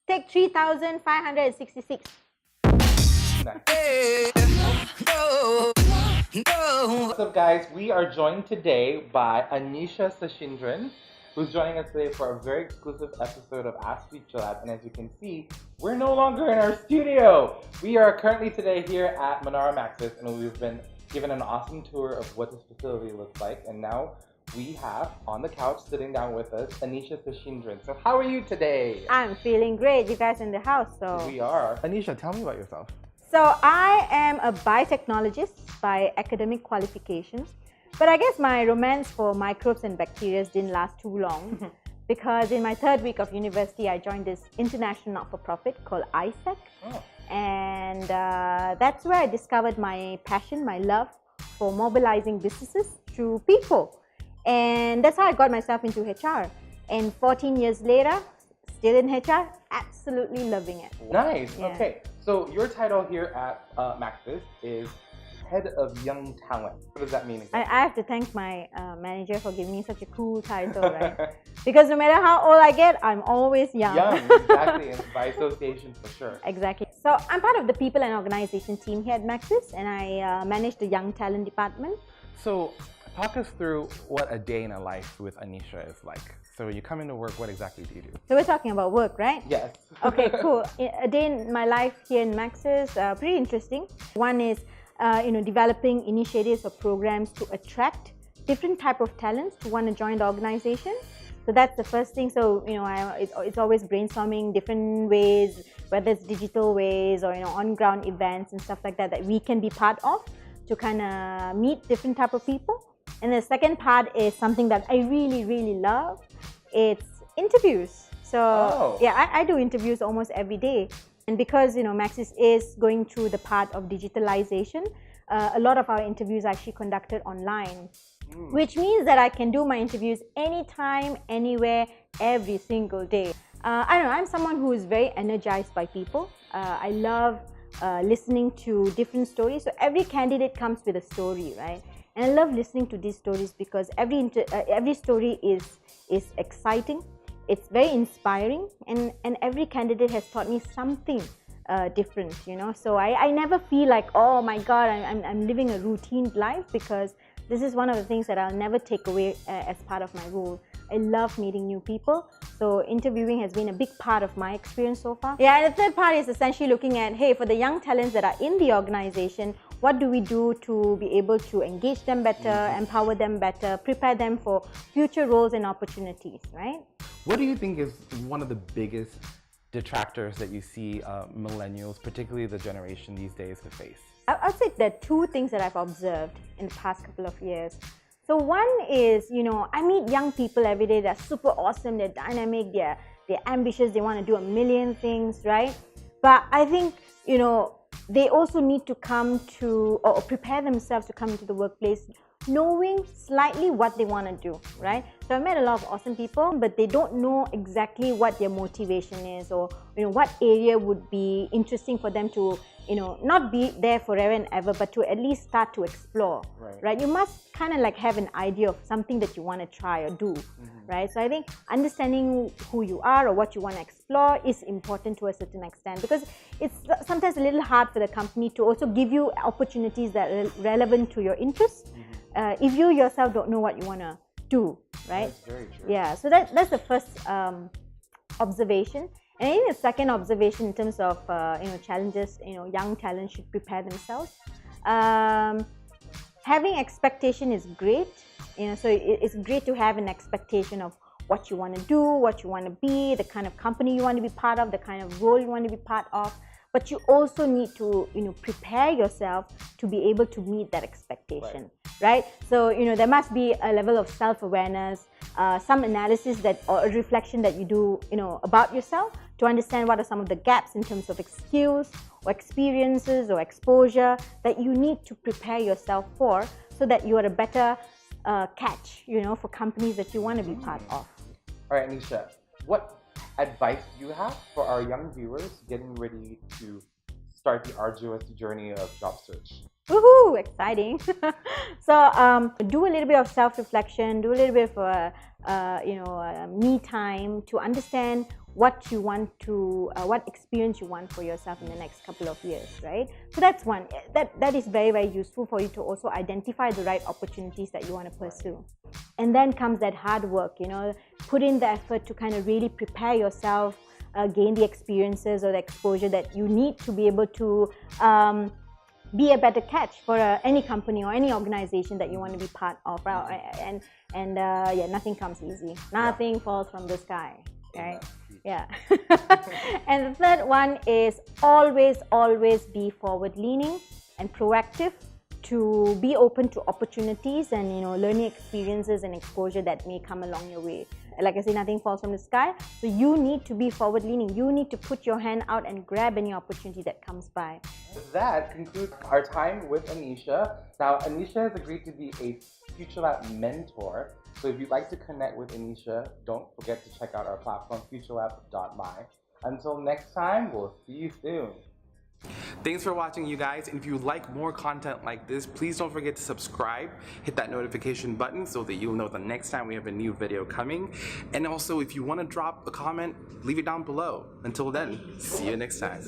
Take 3,566. What's up, guys? We are joined today by Anisha Sasheendran, who's joining us today for a very exclusive episode of Ask FutureLab. And as you can see, we're no longer in our studio. We are currently today here at Maxis, and we've been given an awesome tour of what this facility looks like. And now we have on the couch sitting down with us Anisha Sasheendran. So how are you today? I'm feeling great. You guys in the house, so. We are. Anisha, tell me about yourself. So I am a biotechnologist by academic qualifications, but I guess my romance for microbes and bacteria didn't last too long because in my third week of university, I joined this international not-for-profit called ISEC. Oh. And that's where I discovered my passion, my love for mobilizing businesses through people. And that's how I got myself into HR. And 14 years later, still in HR, absolutely loving it. Nice. Yeah. Okay. So your title here at Maxis is Head of Young Talent. What does that mean exactly? I have to thank my manager for giving me such a cool title, right? Because no matter how old I get, I'm always young. Young, exactly, and by association for sure. Exactly. So I'm part of the people and organization team here at Maxis, and I manage the young talent department. So talk us through what a day in a life with Anisha is like. So you come into work, what exactly do you do? So we're talking about work, right? Yes. Okay, cool. A day in my life here in Maxis, pretty interesting. One is developing initiatives or programs to attract different type of talents to want to join the organization. So that's the first thing. So it's always brainstorming different ways, whether it's digital ways or on-ground events and stuff like that that we can be part of to kind of meet different type of people. And the second part is something that I really, really love. It's interviews. So yeah, I do interviews almost every day. And because Maxis is going through the part of digitalization, a lot of our interviews are actually conducted online, which means that I can do my interviews anytime, anywhere, every single day. I don't know, I'm someone who is very energized by people. I love listening to different stories. So every candidate comes with a story, right? And I love listening to these stories because every story is exciting. It's very inspiring, and every candidate has taught me something different, So I never feel like, oh my God, I'm living a routine life, because this is one of the things that I'll never take away as part of my role. I love meeting new people. So interviewing has been a big part of my experience so far. Yeah, and the third part is essentially looking at, hey, for the young talents that are in the organization, what do we do to be able to engage them better, empower them better, prepare them for future roles and opportunities, right? What do you think is one of the biggest detractors that you see millennials, particularly the generation these days, to face? I'd say there are two things that I've observed in the past couple of years. So one is, I meet young people every day. They're super awesome, they're dynamic, they're ambitious, they want to do a million things, right? But I think, they also need to come to, or prepare themselves to come into the workplace knowing slightly what they want to do, right? So I met a lot of awesome people, but they don't know exactly what their motivation is, or what area would be interesting for them to not be there forever and ever, but to at least start to explore, right? You must kind of like have an idea of something that you want to try or do, right? So I think understanding who you are or what you want to explore is important to a certain extent, because it's sometimes a little hard for the company to also give you opportunities that are relevant to your interests if you yourself don't know what you want to do, right? That's very true. Yeah, so that's the first observation. And I think the second observation in terms of challenges, young talent should prepare themselves. Having expectation is great. So it's great to have an expectation of what you want to do, what you want to be, the kind of company you want to be part of, the kind of role you want to be part of. But you also need to prepare yourself to be able to meet that expectation, right? So there must be a level of self-awareness, some analysis or a reflection that you do about yourself to understand what are some of the gaps in terms of skills or experiences or exposure that you need to prepare yourself for, so that you are a better catch for companies that you want to be part of. All right, Anisha, what advice do you have for our young viewers getting ready to start the arduous journey of job search? Woohoo! Exciting. So do a little bit of self-reflection, do a little bit of me time to understand what you want to, what experience you want for yourself in the next couple of years, right? So that's one. That is very, very useful for you to also identify the right opportunities that you want to pursue. And then comes that hard work, you know, put in the effort to kind of really prepare yourself, gain the experiences or the exposure that you need to be able to be a better catch for any company or any organization that you want to be part of. And yeah, nothing comes easy. Nothing falls from the sky, right? Yeah. And the third one is always be forward-leaning and proactive, to be open to opportunities and, you know, learning experiences and exposure that may come along your way. Like I say, nothing falls from the sky. So you need to be forward-leaning. You need to put your hand out and grab any opportunity that comes by. That concludes our time with Anisha. Now, Anisha has agreed to be a FutureLab mentor. So if you'd like to connect with Anisha, don't forget to check out our platform, FutureLab.my. Until next time, we'll see you soon. Thanks for watching, you guys. And if you like more content like this, please don't forget to subscribe, hit that notification button so that you'll know the next time we have a new video coming. And also, if you want to drop a comment, leave it down below. Until then, see you next time.